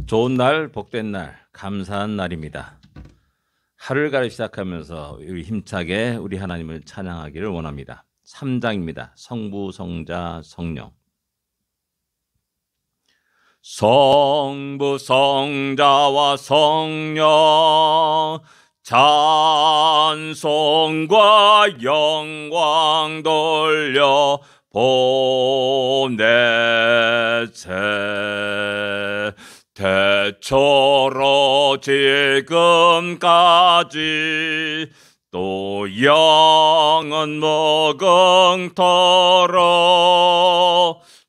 좋은 날, 복된 날, 감사한 날입니다. 하루를 시작하면서 우리 힘차게 우리 하나님을 찬양하기를 원합니다. 3장입니다. 성부, 성자, 성령. 성부, 성자와 성령 찬송과 영광 돌려 보내세. 대처로 지금까지 또 영원 무궁토록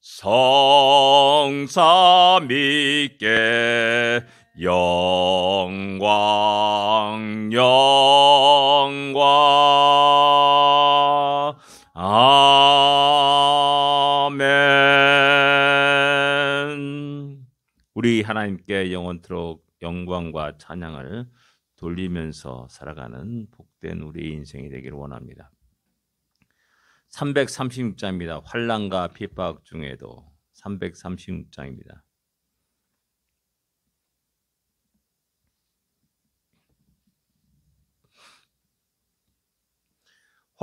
성삼 있게 영광 아멘. 우리 하나님께 영원토록 영광과 찬양을 돌리면서 살아가는 복된 우리 인생이 되기를 원합니다. 336장입니다. 환난과 핍박 중에도 336장입니다.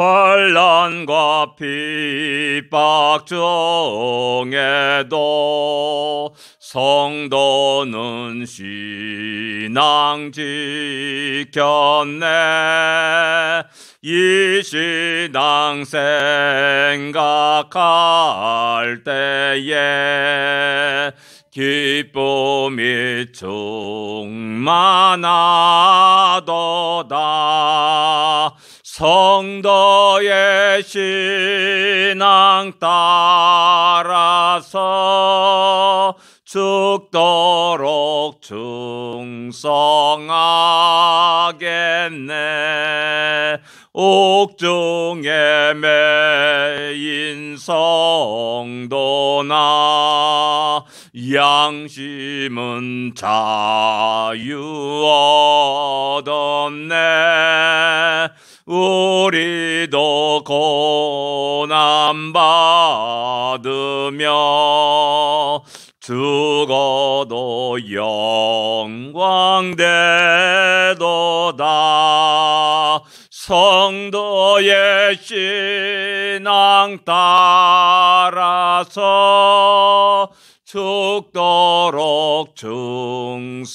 환난과 핍박 중에도 성도는 신앙 지켰네. 이 신앙 생각할 때에 기쁨이 충만하도다. 성도의 신앙 따라서 죽도록 충성하겠네. 옥중에 매인 성도나 양심은 자유 얻었네. 우리도 고난 받으며 죽어도 영광되도다. 성도의 신앙 따라서 죽도록 충성하겠네.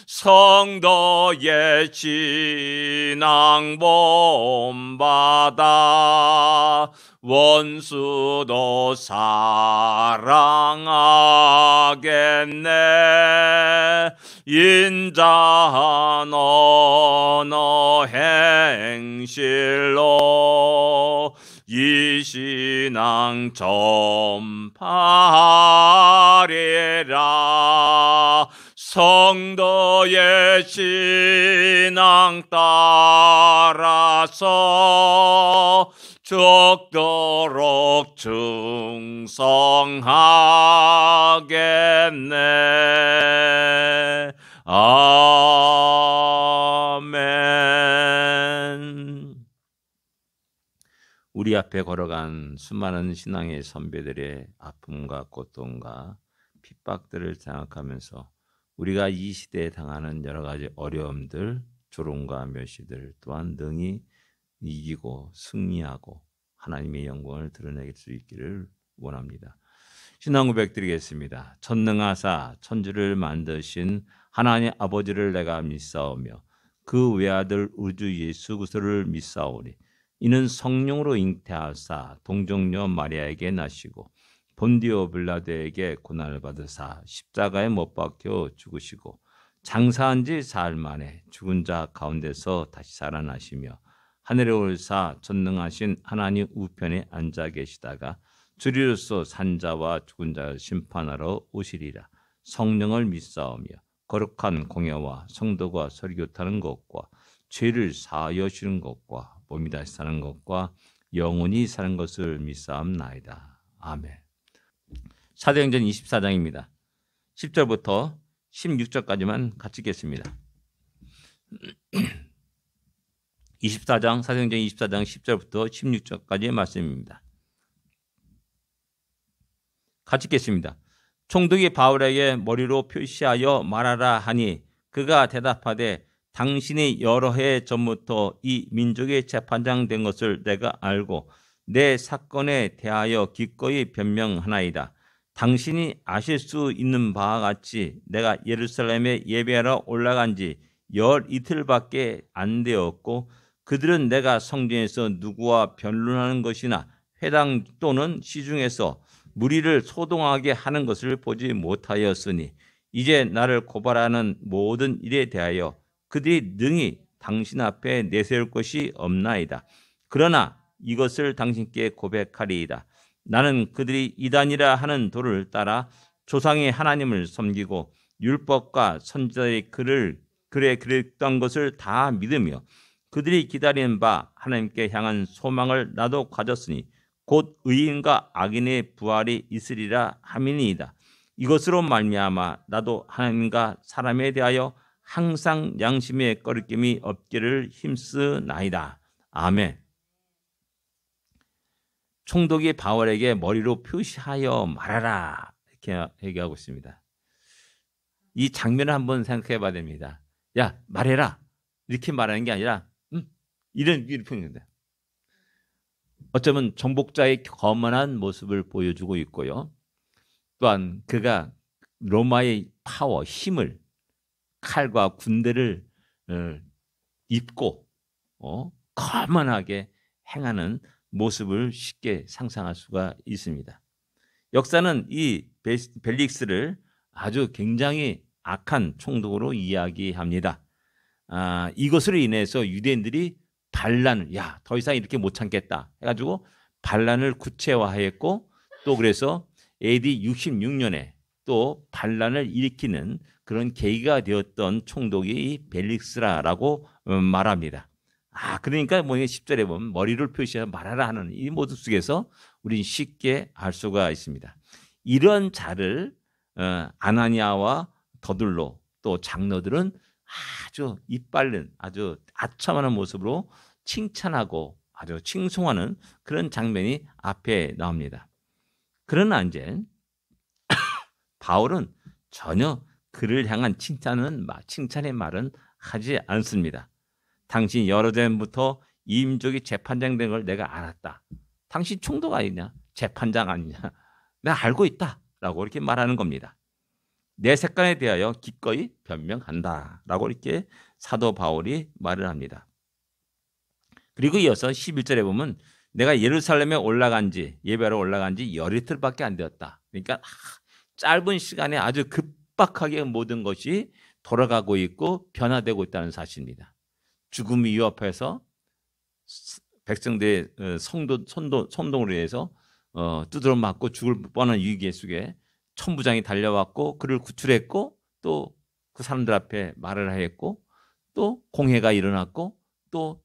성도의 신앙 본받아 원수도 사랑하겠네. 인자한 언어 행실로 이 신앙 전파하리라. 성도의 신앙 따라서 죽도록 충성하겠네. 아멘. 우리 앞에 걸어간 수많은 신앙의 선배들의 아픔과 고통과 핍박들을 생각하면서 우리가 이 시대에 당하는 여러 가지 어려움들, 조롱과 멸시들 또한 능히 이기고 승리하고 하나님의 영광을 드러낼 수 있기를 원합니다. 신앙 고백 드리겠습니다. 전능하사 천지를 만드신 하나님 아버지를 내가 믿사오며 그 외아들 우주 예수 그리스도를 믿사오니 이는 성령으로 잉태하사 동정녀 마리아에게 나시고 본디오 빌라도에게 고난을 받으사 십자가에 못 박혀 죽으시고 장사한 지 사흘 만에 죽은 자 가운데서 다시 살아나시며 하늘에 올사 전능하신 하나님 우편에 앉아 계시다가 주리로서 산자와 죽은 자를 심판하러 오시리라. 성령을 믿사오며 거룩한 공예와 성도가 설교타는 것과 죄를 사하여 주는 것과 몸이 다시 사는 것과 영원히 사는 것을 믿사옵나이다. 아멘. 사도행전 24장입니다. 10절부터 16절까지만 같이 읽겠습니다. 사도행전 24장 10절부터 16절까지의 말씀입니다. 같이 읽겠습니다. 총독이 바울에게 머리로 표시하여 말하라 하니 그가 대답하되 당신이 여러 해 전부터 이 민족의 재판장 된 것을 내가 알고 내 사건에 대하여 기꺼이 변명하나이다. 당신이 아실 수 있는 바와 같이 내가 예루살렘에 예배하러 올라간 지 열 이틀밖에 안 되었고 그들은 내가 성전에서 누구와 변론하는 것이나 회당 또는 시중에서 무리를 소동하게 하는 것을 보지 못하였으니 이제 나를 고발하는 모든 일에 대하여 그들이 능히 당신 앞에 내세울 것이 없나이다. 그러나 이것을 당신께 고백하리이다. 나는 그들이 이단이라 하는 도를 따라 조상의 하나님을 섬기고 율법과 선지자의 글에 그랬던 것을 다 믿으며 그들이 기다리는 바 하나님께 향한 소망을 나도 가졌으니 곧 의인과 악인의 부활이 있으리라 함이니이다. 이것으로 말미암아 나도 하나님과 사람에 대하여 항상 양심의 꺼리낌이 없기를 힘쓰나이다. 아멘. 총독이 바울에게 머리로 표시하여 말하라 이렇게 얘기하고 있습니다. 이 장면을 한번 생각해 봐야 됩니다. 야, 말해라 이렇게 말하는 게 아니라 이런 표현입니다. 어쩌면 정복자의 거만한 모습을 보여주고 있고요. 또한 그가 로마의 파워, 힘을 칼과 군대를 입고 거만하게 행하는 모습을 쉽게 상상할 수가 있습니다. 역사는 이 벨릭스를 아주 굉장히 악한 총독으로 이야기합니다. 이것으로 인해서 유대인들이 반란을 더 이상 이렇게 못 참겠다 해가지고 반란을 구체화했고 또 그래서 AD 66년에 또 반란을 일으키는 그런 계기가 되었던 총독이 이 벨릭스라고 말합니다. 그러니까 10절에 보면 머리를 표시하여 말하라 하는 이 모습 속에서 우리는 쉽게 알 수가 있습니다. 이런 자를 아나니아와 더둘로 또 장로들은 아주 이빨른 아주 아첨하는 모습으로 칭찬하고 아주 칭송하는 그런 장면이 앞에 나옵니다. 그러나 이제 바울은 전혀 그를 향한 칭찬의 말은 하지 않습니다. 당신 여러 전부터 이 민족이 재판장 된 걸 내가 알았다. 당신 총독 아니냐? 재판장 아니냐? 내가 알고 있다. 라고 이렇게 말하는 겁니다. 내 사건에 대하여 기꺼이 변명한다. 라고 이렇게 사도 바울이 말을 합니다. 그리고 이어서 11절에 보면 내가 예루살렘에 예배하러 올라간 지 열이틀밖에 안 되었다. 그러니까 짧은 시간에 아주 급박하게 모든 것이 돌아가고 있고 변화되고 있다는 사실입니다. 죽음이 위협해서 백성들의 선동으로 인해서 두드러 맞고 죽을 뻔한 위기 속에 천부장이 달려왔고 그를 구출했고 또 그 사람들 앞에 말을 하였고 또 공회가 일어났고 또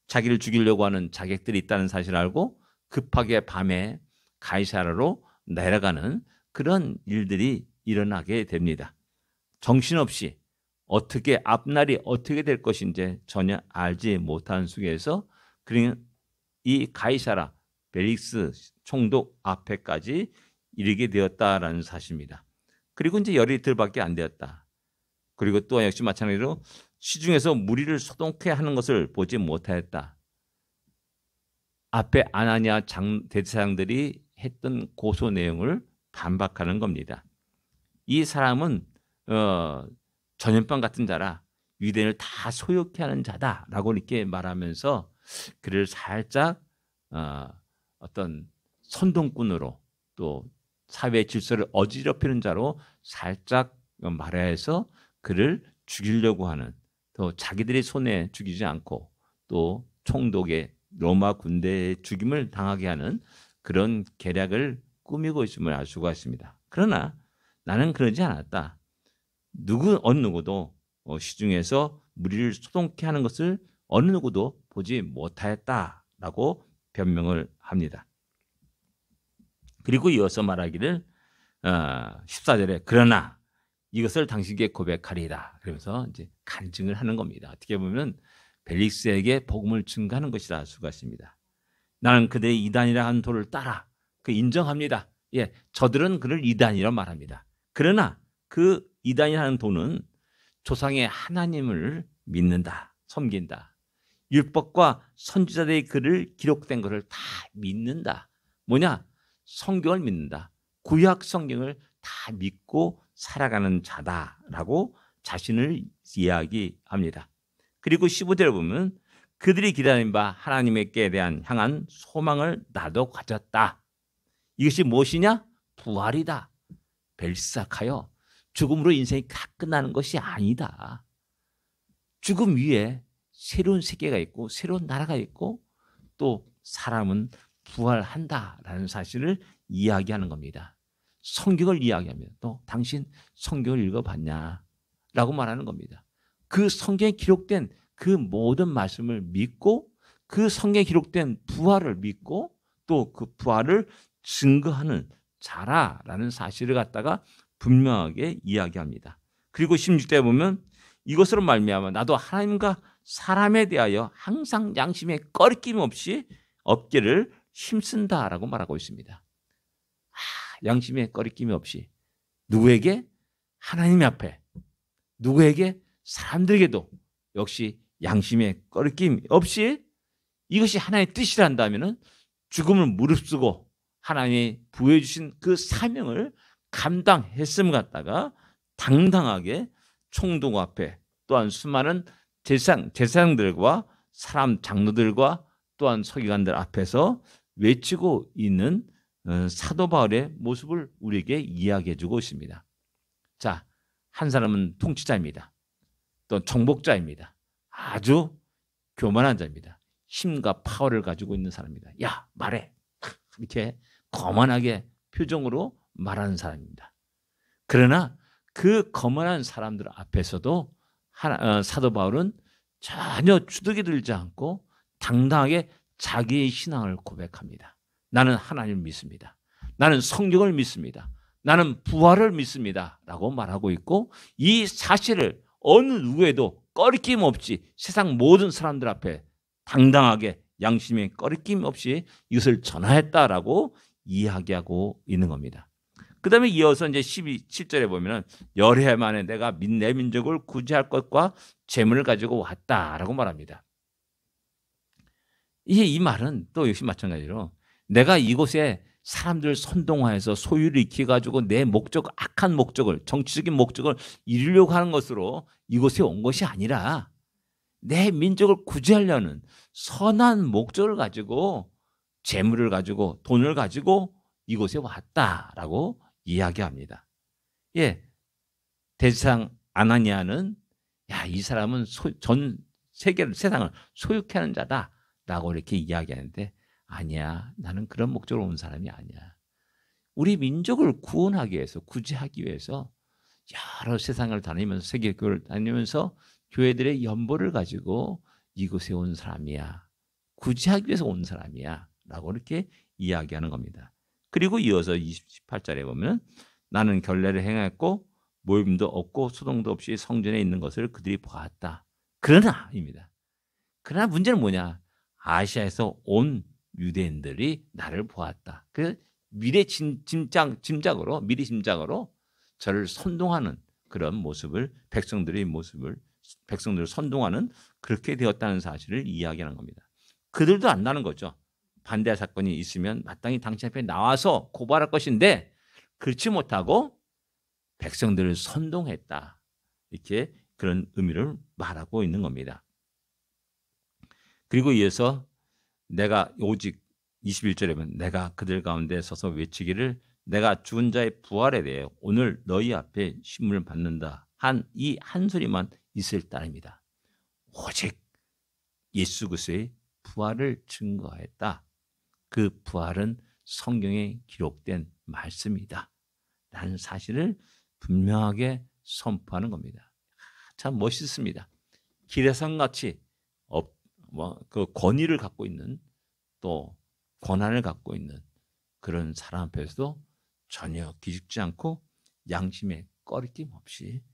자기를 죽이려고 하는 자객들이 있다는 사실을 알고 급하게 밤에 가이사라로 내려가는 그런 일들이 일어나게 됩니다. 정신없이 앞날이 어떻게 될 것인지 전혀 알지 못한 속에서 이 가이사라 벨릭스 총독 앞에까지 이르게 되었다라는 사실입니다. 그리고 이제 열이틀밖에 안 되었다. 그리고 또 역시 마찬가지로 시중에서 무리를 소동케 하는 것을 보지 못하였다. 앞에 아나니아 대제사장들이 했던 고소 내용을 반박하는 겁니다. 이 사람은 전염병 같은 자라 유대인을 다 소욕케 하는 자다라고 이렇게 말하면서 그를 살짝 어떤 선동꾼으로 또 사회 질서를 어지럽히는 자로 살짝 말해서 그를 죽이려고 하는 또 자기들의 손에 죽이지 않고 또 총독의 로마 군대의 죽임을 당하게 하는 그런 계략을 꾸미고 있음을 알 수가 있습니다. 그러나 나는 그러지 않았다. 어느 누구도 시중에서 무리를 소동케 하는 것을 어느 누구도 보지 못하였다라고 변명을 합니다. 그리고 이어서 말하기를 14절에 그러나 이것을 당신에게 고백하리이다. 그러면서 이제 간증을 하는 겁니다. 어떻게 보면 벨릭스에게 복음을 증거하는 것이라 할 수가 있습니다. 나는 그들의 이단이라 한 도를 따라 인정합니다. 예, 저들은 그를 이단이라 말합니다. 그러나 그 이단이라는 도는 조상의 하나님을 믿는다, 섬긴다. 율법과 선지자들의 글을 기록된 것을 다 믿는다. 뭐냐? 성경을 믿는다. 구약 성경을 다 믿고 살아가는 자다라고 자신을 이야기합니다. 그리고 15절에 보면 그들이 기다린 바 하나님께 대한 향한 소망을 나도 가졌다. 이것이 무엇이냐? 부활이다. 벨삭하여 죽음으로 인생이 다 끝나는 것이 아니다. 죽음 위에 새로운 세계가 있고 새로운 나라가 있고 또 사람은 부활한다라는 사실을 이야기하는 겁니다. 성경을 이야기하면 또 당신 성경을 읽어봤냐? 라고 말하는 겁니다. 그 성경에 기록된 그 모든 말씀을 믿고 그 성경에 기록된 부활을 믿고 또 그 부활을 증거하는 자라라는 사실을 갖다가 분명하게 이야기합니다. 그리고 16절에 보면 이것으로 말미암아 나도 하나님과 사람에 대하여 항상 양심에 꺼리낌 없이 어깨를 힘쓴다라고 말하고 있습니다. 양심에 꺼리낌이 없이 누구에게? 하나님 앞에, 누구에게? 사람들에게도 역시 양심에 꺼리낌 없이 이것이 하나님의 뜻이란다면 죽음을 무릅쓰고 하나님이 부여해 주신 그 사명을 감당했음 갖다가 당당하게 총독 앞에 또한 수많은 제사장들과 사람 장로들과 또한 서기관들 앞에서 외치고 있는 사도 바울의 모습을 우리에게 이야기해 주고 있습니다. 자, 한 사람은 통치자입니다. 또 정복자입니다. 아주 교만한 자입니다. 힘과 파워를 가지고 있는 사람입니다. 야, 말해. 이렇게 거만하게 표정으로 말하는 사람입니다. 그러나 그 거만한 사람들 앞에서도 사도 바울은 전혀 주눅이 들지 않고 당당하게 자기의 신앙을 고백합니다. 나는 하나님을 믿습니다. 나는 성경을 믿습니다. 나는 부활을 믿습니다. 라고 말하고 있고 이 사실을 어느 누구에도 꺼리낌 없이 세상 모든 사람들 앞에 당당하게 양심에 꺼리낌 없이 이것을 전하였다라고 이야기하고 있는 겁니다. 그 다음에 이어서 이제 17절에 보면은 열해 만에 내가 내 민족을 구제할 것과 재물을 가지고 왔다라고 말합니다. 이 말은 또 역시 마찬가지로 내가 이곳에 사람들을 선동화해서 소유를 익혀가지고 내 목적, 악한 목적을, 정치적인 목적을 이루려고 하는 것으로 이곳에 온 것이 아니라 내 민족을 구제하려는 선한 목적을 가지고 재물을 가지고 돈을 가지고 이곳에 왔다라고 이야기합니다. 예, 대제사장 아나니아는 야, 이 사람은 전 세계를 세상을 소유케 하는 자다라고 이렇게 이야기하는데 아니야, 나는 그런 목적으로 온 사람이 아니야. 우리 민족을 구원하기 위해서 구제하기 위해서 여러 세상을 다니면서 세계교회를 다니면서 교회들의 연보를 가지고 이곳에 온 사람이야. 구제하기 위해서 온 사람이야. 라고 이렇게 이야기하는 겁니다. 그리고 이어서 28절에 보면 나는 결례를 행했고 모임도 없고 소동도 없이 성전에 있는 것을 그들이 보았다. 그러나입니다. 그러나 문제는 뭐냐? 아시아에서 온 유대인들이 나를 보았다. 그 미리 짐작으로 저를 선동하는 그런 모습을 백성들을 선동하는 그렇게 되었다는 사실을 이야기하는 겁니다. 그들도 안다는 거죠. 반대 사건이 있으면 마땅히 당신 앞에 나와서 고발할 것인데 그렇지 못하고 백성들을 선동했다. 이렇게 그런 의미를 말하고 있는 겁니다. 그리고 이어서 내가 오직 21절에 보면 내가 그들 가운데 서서 외치기를 내가 죽은 자의 부활에 대해 오늘 너희 앞에 신문을 받는다 한 이 한 소리만 있을 따름이다. 오직 예수 그리스도의 부활을 증거했다. 그 부활은 성경에 기록된 말씀이다. 라는 사실을 분명하게 선포하는 겁니다. 참 멋있습니다. 기레상같이 그 권위를 갖고 있는 또 권한을 갖고 있는 그런 사람 앞에서도 전혀 기죽지 않고 양심에 꺼리낌 없이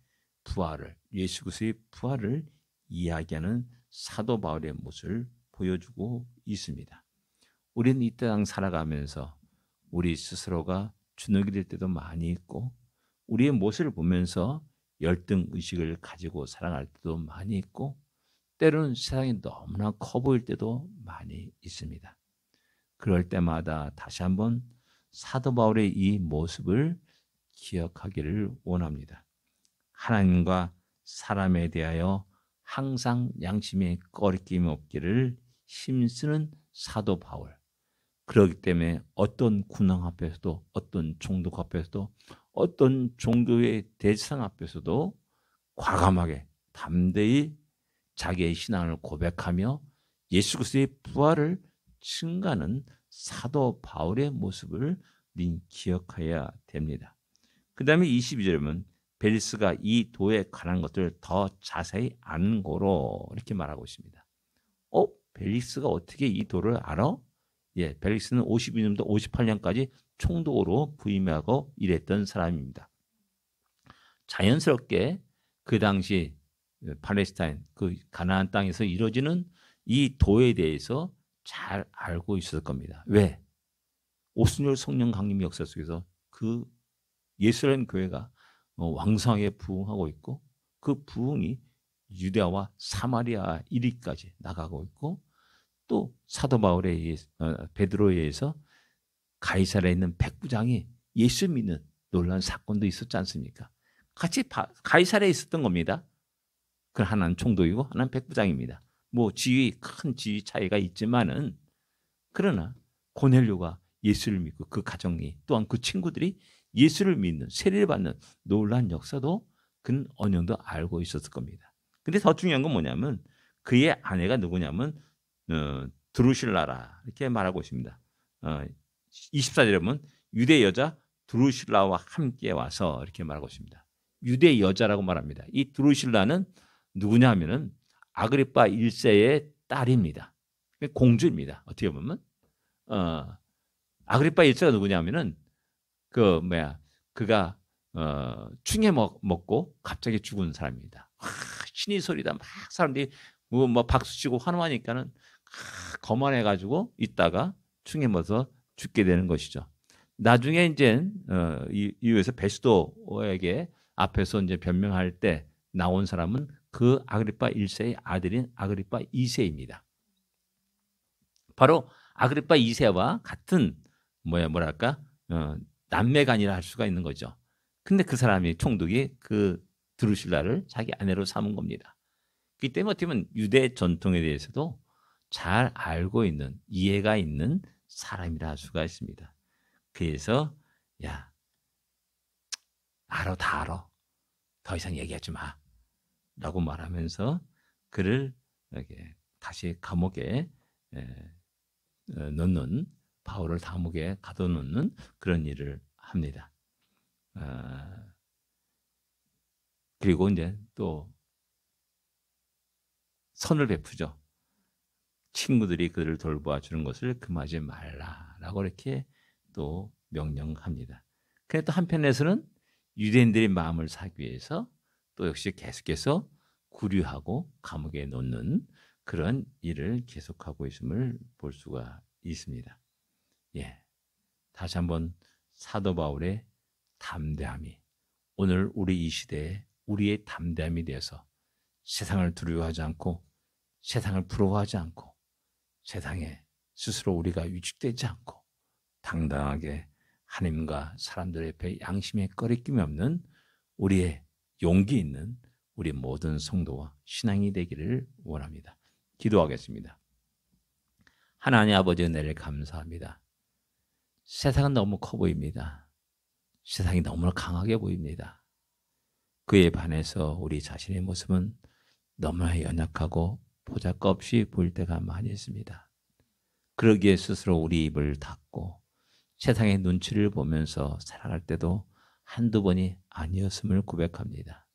부활을 예수 그리스도의 부활을 이야기하는 사도 바울의 모습을 보여주고 있습니다. 우리는 이 땅 살아가면서 우리 스스로가 주눅이 들 때도 많이 있고 우리의 모습을 보면서 열등 의식을 가지고 살아갈 때도 많이 있고 때로는 세상이 너무나 커 보일 때도 많이 있습니다. 그럴 때마다 다시 한번 사도 바울의 이 모습을 기억하기를 원합니다. 하나님과 사람에 대하여 항상 양심에 꺼리낌이 없기를 힘쓰는 사도 바울. 그렇기 때문에 어떤 군왕 앞에서도 어떤 총독 앞에서도 어떤 종교의 대상 앞에서도 과감하게 담대히 자기의 신앙을 고백하며 예수 그리스도의 부활을 증가하는 사도 바울의 모습을 우린 기억해야 됩니다. 그 다음에 22절에 보면 벨리스가 이 도에 관한 것들을 더 자세히 아는 거로 이렇게 말하고 있습니다. 벨리스가 어떻게 이 도를 알아? 예, 벨리스는 52년부터 58년까지 총독으로 부임하고 일했던 사람입니다. 자연스럽게 그 당시 팔레스타인, 그 가나안 땅에서 이루어지는 이 도에 대해서 잘 알고 있었을 겁니다. 왜? 오순절 성령 강림 역사 속에서 그 예루살렘 교회가 왕성하게 부흥하고 있고 그 부흥이 유대와 사마리아 이리까지 나가고 있고 또 사도 바울에 의해서 베드로에 의해서 가이사랴에 있는 백부장이 예수 믿는 놀라운 사건도 있었지 않습니까? 같이 가이사랴에 있었던 겁니다. 그 하나는 총독이고 하나는 백부장입니다. 뭐 큰 지위 차이가 있지만은 그러나 고넬료가 예수를 믿고 그 가정이 또한 그 친구들이 예수를 믿는 세례를 받는 놀라운 역사도 그는 어느 정도 알고 있었을 겁니다. 근데 더 중요한 건 뭐냐면 그의 아내가 누구냐면 드루실라라 이렇게 말하고 있습니다. 24절에 보면 유대 여자 드루실라와 함께 와서 이렇게 말하고 있습니다. 유대 여자라고 말합니다. 이 드루실라는 누구냐 하면은 아그리파 1세의 딸입니다. 공주입니다. 어떻게 보면 아그리파 1세가 누구냐 하면은 그가 충에 먹고 갑자기 죽은 사람입니다. 신의 소리다 막 사람들이 뭐 박수치고 환호하니까는 거만해가지고 있다가 충에 먹어서 죽게 되는 것이죠. 나중에 이제 이후에서 베스도에게 앞에서 이제 변명할 때 나온 사람은 그 아그리파 1세의 아들인 아그리파 2세입니다. 바로 아그리파 2세와 같은 남매간이라 할 수가 있는 거죠. 근데 그 사람이 총독이 그 드루실라를 자기 아내로 삼은 겁니다. 그렇기 때문에 어떻게 보면 유대 전통에 대해서도 잘 알고 있는 이해가 있는 사람이라 할 수가 있습니다. 그래서 야 알아 다 알아 더 이상 얘기하지 마 라고 말하면서 그를 이렇게 다시 감옥에 넣는 바울을 감옥에 가둬놓는 그런 일을 합니다. 그리고 이제 또 선을 베푸죠. 친구들이 그를 돌보아 주는 것을 금하지 말라라고 이렇게 또 명령합니다. 그런데 또 한편에서는 유대인들의 마음을 사기 위해서 또 역시 계속해서 구류하고 감옥에 놓는 그런 일을 계속하고 있음을 볼 수가 있습니다. 예, 다시 한번 사도 바울의 담대함이 오늘 우리 이 시대에 우리의 담대함이 되어서 세상을 두려워하지 않고 세상을 부러워하지 않고 세상에 스스로 우리가 위축되지 않고 당당하게 하나님과 사람들 옆에 양심에 꺼리낌이 없는 우리의 용기 있는 우리 모든 성도와 신앙이 되기를 원합니다. 기도하겠습니다. 하나님 아버지 은혜를 감사합니다. 세상은 너무 커 보입니다. 세상이 너무나 강하게 보입니다. 그에 반해서 우리 자신의 모습은 너무나 연약하고 보잘것없이 보일 때가 많이 있습니다. 그러기에 스스로 우리 입을 닫고 세상의 눈치를 보면서 살아갈 때도 한두 번이 아니었음을 고백합니다.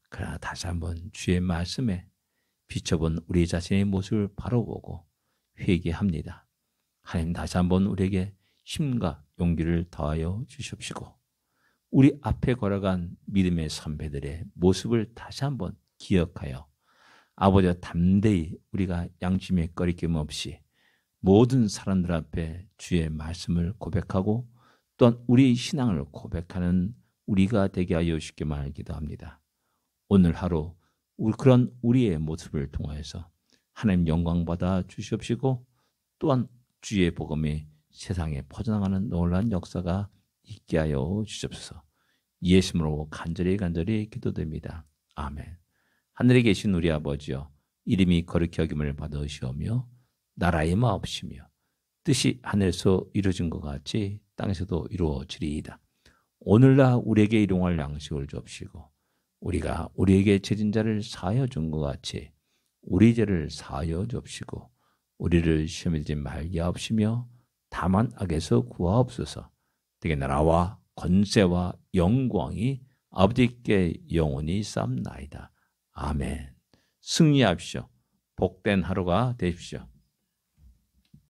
그러나 다시 한번 주의 말씀에 비춰본 우리 자신의 모습을 바로 보고 회개합니다. 하나님 다시 한번 우리에게 힘과 용기를 더하여 주십시고 우리 앞에 걸어간 믿음의 선배들의 모습을 다시 한번 기억하여 아버지와 담대히 우리가 양심에 꺼리낌 없이 모든 사람들 앞에 주의 말씀을 고백하고 또한 우리 신앙을 고백하는 우리가 되게 하여 주시기만 기도합니다. 오늘 하루 그런 우리의 모습을 통하여서 하나님 영광 받아 주시옵시고 또한 주의 복음이 세상에 퍼져나가는 놀라운 역사가 있게 하여 주시옵소서. 예수님으로 간절히 기도드립니다. 아멘. 하늘에 계신 우리 아버지여, 이름이 거룩히 여김을 받으시오며 나라의 마옵시며 뜻이 하늘에서 이루어진 것 같이 땅에서도 이루어지리이다. 오늘날 우리에게 일용할 양식을 주옵시고 우리가 우리에게 죄진 자를 사하여 준 것 같이 우리 죄를 사하여 주옵시고 우리를 시험에 들지 말게 하옵시며 다만 악에서 구하옵소서. 되게 나라와 권세와 영광이 아버지께 영원히 쌓나이다. 아멘. 승리하십시오. 복된 하루가 되십시오.